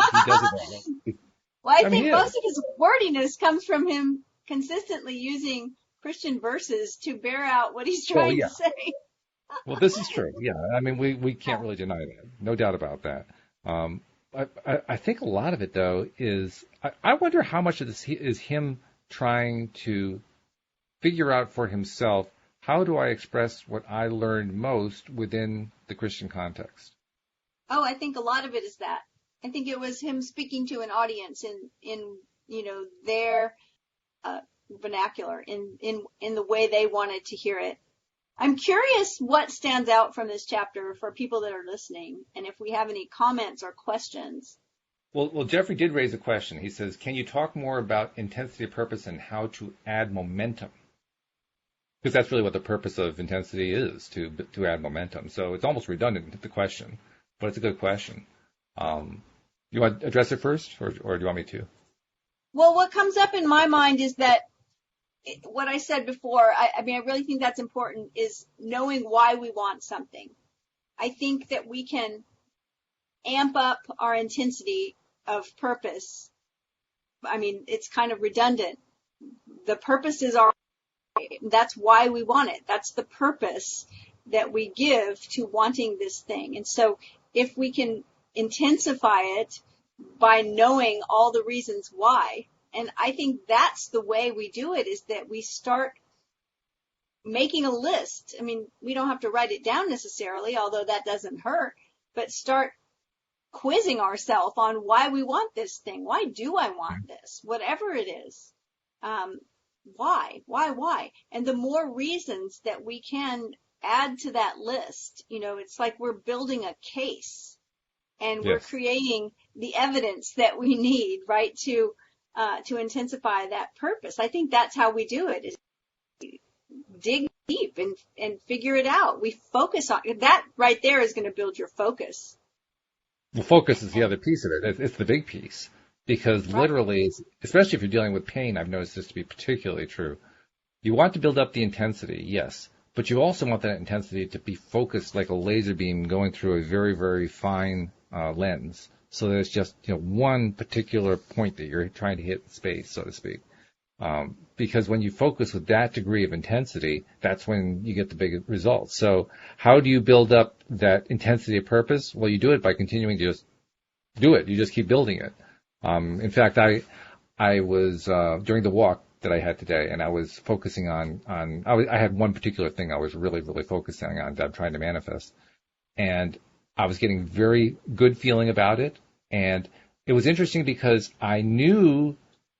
it. Well, I think most of his wordiness comes from him consistently using Christian verses to bear out what he's trying to say. Well, this is true. Yeah. I mean, we can't really deny that. No doubt about that. I think a lot of it, though, is I wonder how much of this is him trying to figure out for himself, how do I express what I learned most within the Christian context? Oh, I think a lot of it is that. I think it was him speaking to an audience in their vernacular, in the way they wanted to hear it. I'm curious what stands out from this chapter for people that are listening, and if we have any comments or questions. Well, Jeffrey did raise a question. He says, can you talk more about intensity of purpose and how to add momentum? Because that's really what the purpose of intensity is, to add momentum. So it's almost redundant, the question, but it's a good question. You want to address it first, or do you want me to? Well, what comes up in my mind is that what I said before, I really think that's important, is knowing why we want something. I think that we can amp up our intensity of purpose. I mean, it's kind of redundant. The purpose is that's why we want it. That's the purpose that we give to wanting this thing. And so if we can intensify it by knowing all the reasons why. And I think that's the way we do it, is that we start making a list. I mean, we don't have to write it down necessarily, although that doesn't hurt, but start quizzing ourselves on why we want this thing. Why do I want this? Whatever it is. Why? And the more reasons that we can add to that list, it's like we're building a case, and we're creating the evidence that we need, right, to intensify that purpose. I think that's how we do it, is dig deep and figure it out. We focus on that. Right there is going to build your focus. The focus is the other piece of it. It's the big piece. Because literally, especially if you're dealing with pain, I've noticed this to be particularly true. You want to build up the intensity, yes, but you also want that intensity to be focused like a laser beam going through a very, very fine lens. So that it's just one particular point that you're trying to hit in space, so to speak. Because when you focus with that degree of intensity, that's when you get the big results. So how do you build up that intensity of purpose? Well, you do it by continuing to just do it. You just keep building it. In fact, I was during the walk that I had today, and I was focusing on I had one particular thing I was really, really focusing on that I'm trying to manifest. And I was getting very good feeling about it. And it was interesting because I knew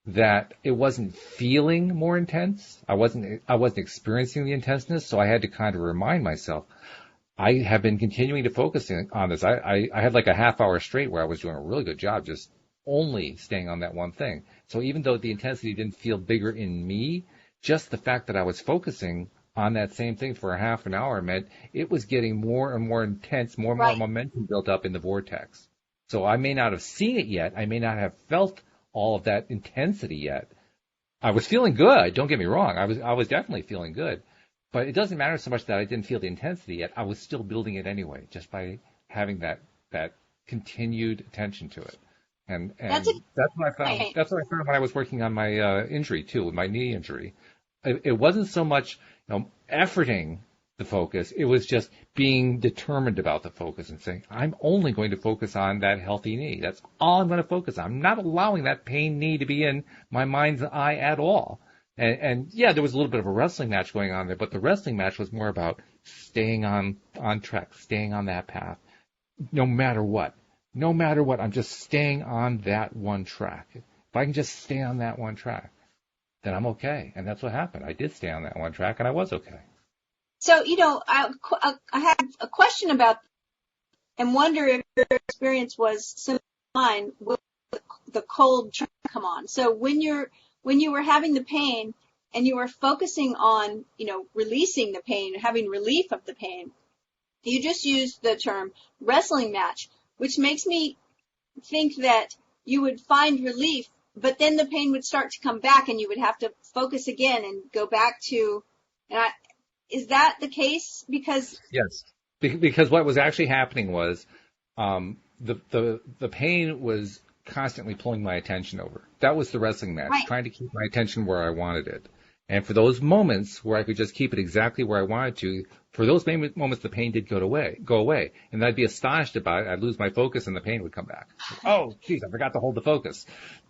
that it wasn't feeling more intense. I wasn't experiencing the intenseness. So I had to kind of remind myself, I have been continuing to focus on this. I had like a half hour straight where I was doing a really good job just only staying on that one thing. So even though the intensity didn't feel bigger in me, just the fact that I was focusing on that same thing for a half an hour meant it was getting more and more intense, more and more momentum built up in the vortex. So I may not have seen it yet. I may not have felt all of that intensity yet. I was feeling good. Don't get me wrong. I was definitely feeling good. But it doesn't matter so much that I didn't feel the intensity yet. I was still building it anyway, just by having that continued attention to it. And that's what I found. That's what I found when I was working on my injury too, with my knee injury. It wasn't so much efforting the focus. It was just being determined about the focus and saying, I'm only going to focus on that healthy knee. That's all I'm going to focus on. I'm not allowing that pain knee to be in my mind's eye at all. And yeah, there was a little bit of a wrestling match going on there, but the wrestling match was more about staying on track, staying on that path, no matter what. No matter what, I'm just staying on that one track. If I can just stay on that one track, then I'm okay. And that's what happened. I did stay on that one track, and I was okay. So, I have a question about, and wonder if your experience was similar to mine with the cold trying to come on. So when you were having the pain and you were focusing on, releasing the pain, having relief of the pain, you just used the term wrestling match, which makes me think that you would find relief, but then the pain would start to come back and you would have to focus again and go back to, is that the case? Because yes, because what was actually happening was the pain was constantly pulling my attention over. That was the wrestling match, trying to keep my attention where I wanted it. And for those moments where I could just keep it exactly where I wanted to, for those moments the pain did go away. And I'd be astonished about it. I'd lose my focus and the pain would come back. Oh, geez, I forgot to hold the focus.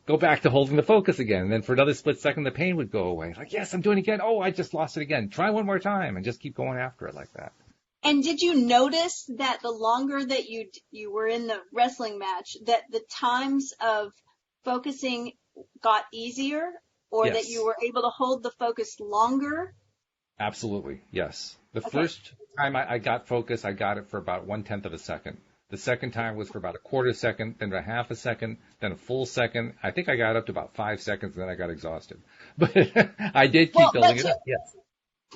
Go back to holding the focus again. And then for another split second, the pain would go away. Like, yes, I'm doing it again. Oh, I just lost it again. Try one more time and just keep going after it like that. And did you notice that the longer that you were in the wrestling match, that the times of focusing got easier, or that you were able to hold the focus longer? Absolutely, yes. The first time I got focus, I got it for about 1/10 of a second. The second time was for about a quarter second, then a half a second, then a full second. I think I got up to about 5 seconds, and then I got exhausted. But I did keep building it up, yes.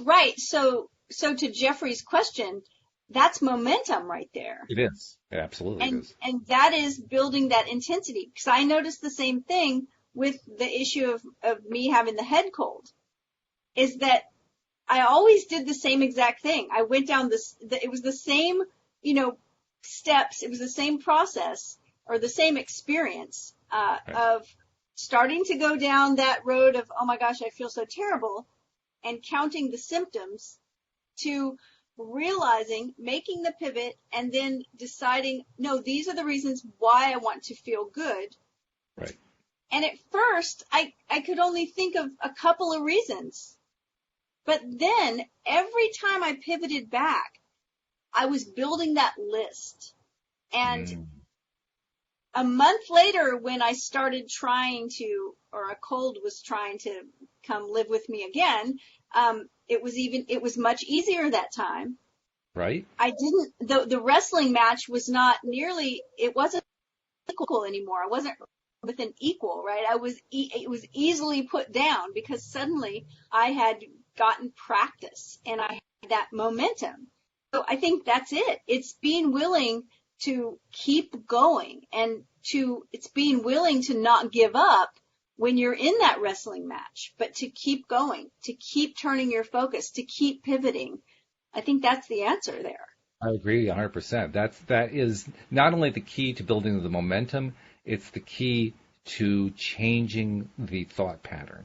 Right, so to Jeffrey's question, that's momentum right there. It is. It absolutely is. And that is building that intensity. Because I noticed the same thing with the issue of me having the head cold, is that I always did the same exact thing. I went down it was the same, steps. It was the same process or the same experience of starting to go down that road of, oh my gosh, I feel so terrible, and counting the symptoms, to realizing, making the pivot, and then deciding, no, these are the reasons why I want to feel good. Right. And at first, I could only think of a couple of reasons. But then every time I pivoted back, I was building that list. And a month later, when I started or a cold was trying to come live with me again, it was much easier that time. Right. The wrestling match was not nearly, it wasn't equal anymore. I wasn't with an equal, right? It was easily put down because suddenly I had gotten practice and I had that momentum. So I think that's it. It's being willing to keep going and it's being willing to not give up when you're in that wrestling match, but to keep going, to keep turning your focus, to keep pivoting. I think that's the answer there. I agree 100%. That is not only the key to building the momentum, it's the key to changing the thought pattern.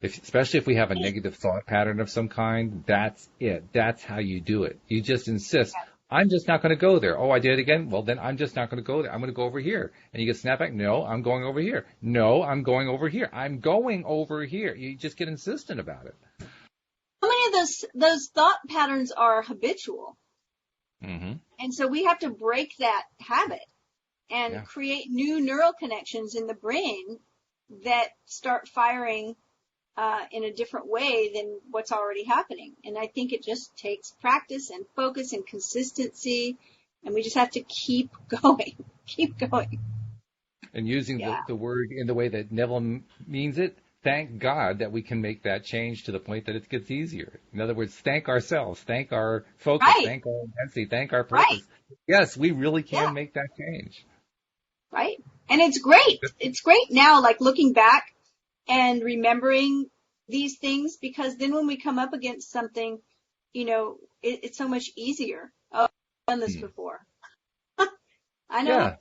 Especially if we have a negative thought pattern of some kind, that's it. That's how you do it. You just insist, I'm just not going to go there. Oh, I did it again? Well, then I'm just not going to go there. I'm going to go over here. And you get snap back. No, I'm going over here. No, I'm going over here. I'm going over here. You just get insistent about it. How many of those thought patterns are habitual? Mm-hmm. And so we have to break that habit and create new neural connections in the brain that start firing in a different way than what's already happening. And I think it just takes practice and focus and consistency, and we just have to keep going, keep going. And using the word in the way that Neville means it, thank God that we can make that change to the point that it gets easier. In other words, thank ourselves, thank our focus, thank our intensity, thank our purpose. Right. Yes, we really can make that change. Right. And it's great. It's great now, like looking back and remembering these things, because then when we come up against something, it's so much easier. Oh, I've done this before. I know. Yeah.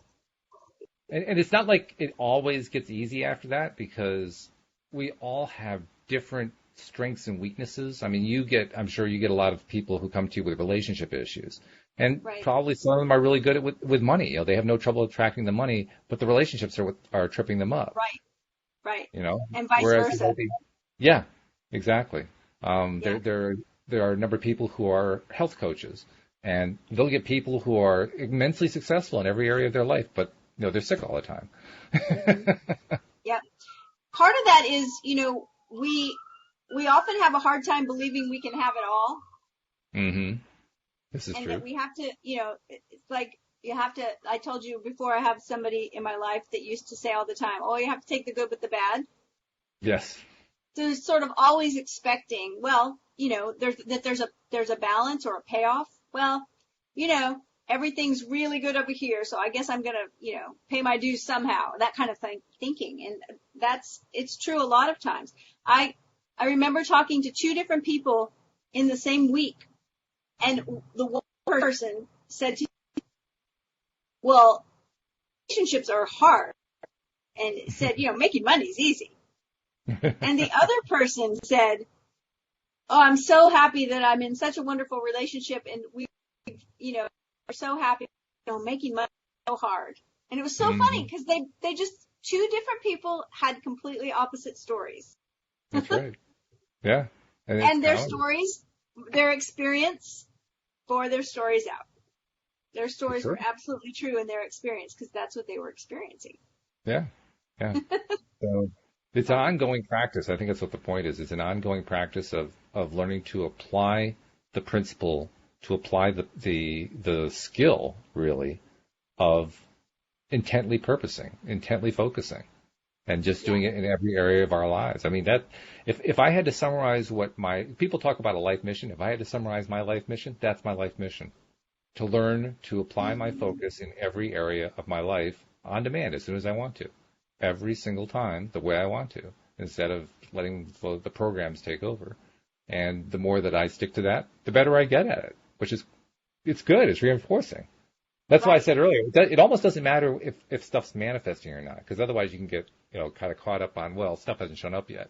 And it's not like it always gets easy after that, because we all have different strengths and weaknesses. I mean, I'm sure you get a lot of people who come to you with relationship issues. And probably some of them are really good with money. They have no trouble attracting the money, but the relationships are tripping them up. Right. And vice versa. Yeah, exactly. There are a number of people who are health coaches, and they'll get people who are immensely successful in every area of their life, but they're sick all the time. Yeah. Part of that is, we often have a hard time believing we can have it all. Mm-hmm. This is and true. That we have to, it's like I told you before, I have somebody in my life that used to say all the time, oh, you have to take the good with the bad. Yes. So sort of always expecting, well, there's a balance or a payoff. Well, everything's really good over here, so I guess I'm going to, pay my dues somehow, that kind of thinking. And it's true a lot of times. I remember talking to two different people in the same week, and the one person said to me, well, relationships are hard, and said, making money is easy. And the other person said, oh, I'm so happy that I'm in such a wonderful relationship, and we, are so happy, making money is so hard. And it was so funny, because they just, two different people had completely opposite stories. That's right. Yeah. And their stories, their experience bore their stories out. Their stories were absolutely true in their experience, because that's what they were experiencing. Yeah. Yeah. So it's an ongoing practice. I think that's what the point is. It's an ongoing practice of learning to apply the principle, to apply the skill, really, of intently purposing, intently focusing, and just doing it in every area of our lives. I mean, that if I had to summarize people talk about a life mission. If I had to summarize my life mission, that's my life mission. To learn to apply my focus in every area of my life on demand as soon as I want to, every single time the way I want to, instead of letting the programs take over. And the more that I stick to that, the better I get at it, it's good. It's reinforcing. That's why I said earlier, it almost doesn't matter if stuff's manifesting or not, because otherwise you can get, kind of caught up on, well, stuff hasn't shown up yet.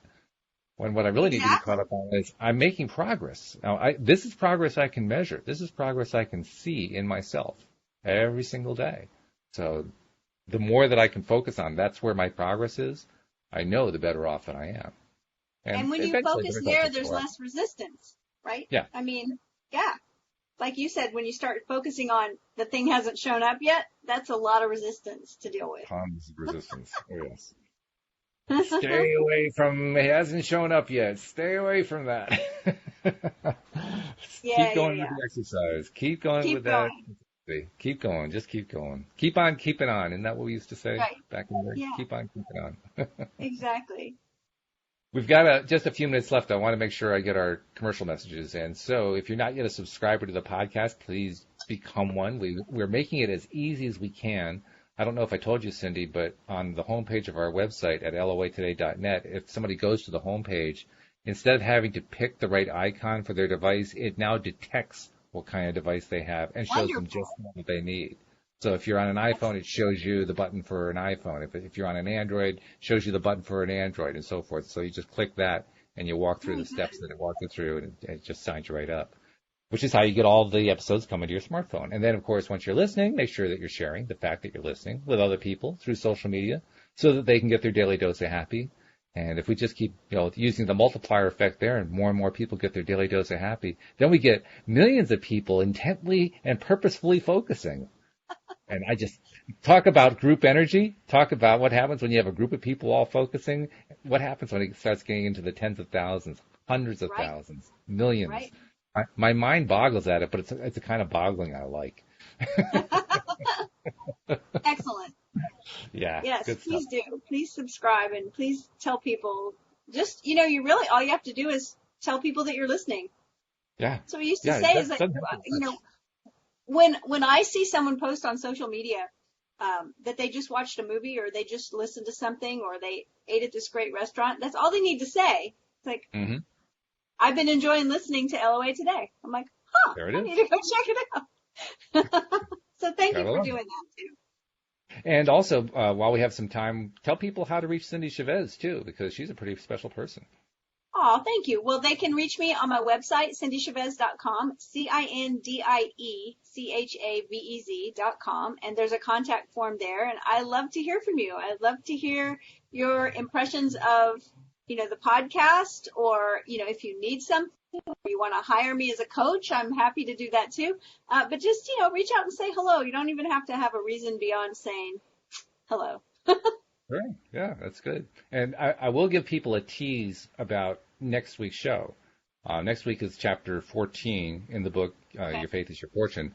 When what I really need to be caught up on is I'm making progress. Now, this is progress I can measure. This is progress I can see in myself every single day. So the more that I can focus on, that's where my progress is, I know the better off that I am. And when you focus there, there's less resistance, right? Yeah. I mean, yeah. Like you said, when you start focusing on the thing hasn't shown up yet, that's a lot of resistance to deal with. Tons of resistance. Oh, yes. Stay away from, it hasn't shown up yet. Stay away from that. Keep going with the exercise. Keep going with that. Keep going. Just keep going. Keep on keeping on. Isn't that what we used to say back in the day? Yeah. Keep on keeping on. Exactly. We've got just a few minutes left. I want to make sure I get our commercial messages in. So if you're not yet a subscriber to the podcast, please become one. We're making it as easy as we can. I don't know if I told you, Cindy, but on the homepage of our website at loatoday.net, if somebody goes to the homepage, instead of having to pick the right icon for their device, it now detects what kind of device they have and shows them just what they need. So if you're on an iPhone, it shows you the button for an iPhone. If you're on an Android, it shows you the button for an Android and so forth. So you just click that and you walk through the steps that it walks you through, and it just signs you right up, which is how you get all the episodes coming to your smartphone. And then, of course, once you're listening, make sure that you're sharing the fact that you're listening with other people through social media so that they can get their daily dose of happy. And if we just keep, using the multiplier effect there and more people get their daily dose of happy, then we get millions of people intently and purposefully focusing. And I just talk about group energy, talk about what happens when you have a group of people all focusing, what happens when it starts getting into the tens of thousands, hundreds of thousands, millions. Right. My mind boggles at it, but it's a kind of boggling I like. Excellent. Yeah. Yes, please do. Please subscribe and please tell people. Just, you really, all you have to do is tell people that you're listening. Yeah. So we used to say is that, when I see someone post on social media that they just watched a movie or they just listened to something or they ate at this great restaurant, that's all they need to say. It's like, I've been enjoying listening to LOA today. I'm like, I need to go check it out. So thank you for doing that too. And also, while we have some time, tell people how to reach Cindy Chavez too, because she's a pretty special person. Oh, thank you. Well, they can reach me on my website, cindychavez.com, CINDIECHAVEZ.com, and there's a contact form there. And I love to hear from you. I'd love to hear your impressions of, the podcast, or, if you need something or you want to hire me as a coach, I'm happy to do that too. But just, reach out and say hello. You don't even have to have a reason beyond saying hello. Right. Yeah, that's good. And I will give people a tease about next week's show. Next week is chapter 14 in the book, Your Faith is Your Fortune.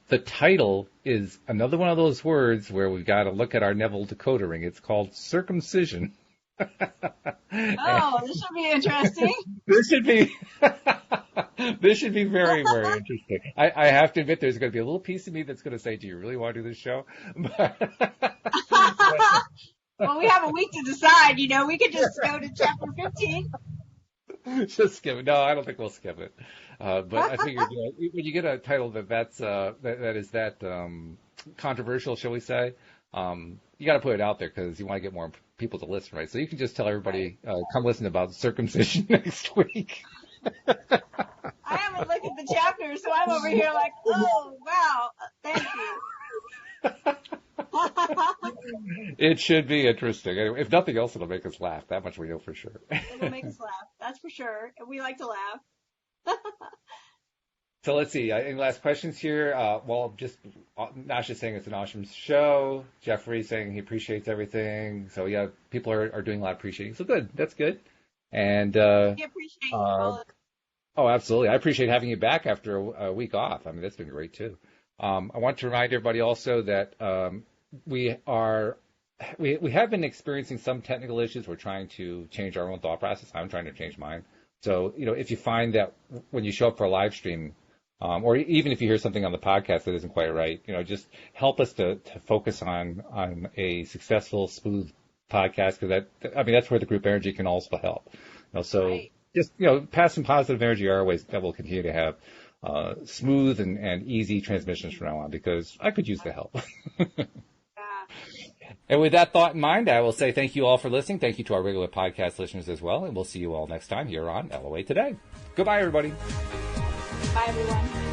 The title is another one of those words where we've got to look at our Neville decoder ring. It's called circumcision. Oh, this should be interesting. This should be very, very interesting. I have to admit there's going to be a little piece of me that's going to say, do you really want to do this show? Well, we have a week to decide, we could just go to chapter 15. Just skip it. No, I don't think we'll skip it. But I figured, when you get a title that is controversial, shall we say, you got to put it out there because you want to get more people to listen, right? So you can just tell everybody, come listen about circumcision next week. I haven't looked at the chapter, so I'm over here like, oh, wow, thank you. It should be interesting. Anyway, if nothing else, it'll make us laugh. That much we know for sure. It'll make us laugh. That's for sure. We like to laugh. So let's see. Any last questions here? Nasha's saying it's an awesome show. Jeffrey's saying he appreciates everything. So yeah, people are doing a lot of appreciating. So good. That's good. And we appreciate all of it. Oh, absolutely. I appreciate having you back after a week off. I mean, that's been great too. I want to remind everybody also that we have been experiencing some technical issues. We're trying to change our own thought process. I'm trying to change mine. So, if you find that when you show up for a live stream, or even if you hear something on the podcast that isn't quite right, just help us to focus on a successful, smooth podcast, because that's where the group energy can also help. Right. Just, pass some positive energy our ways. That will continue to have smooth and easy transmissions from now on, because I could use the help. And with that thought in mind, I will say thank you all for listening. Thank you to our regular podcast listeners as well. And we'll see you all next time here on LOA Today. Goodbye, everybody. Bye, everyone.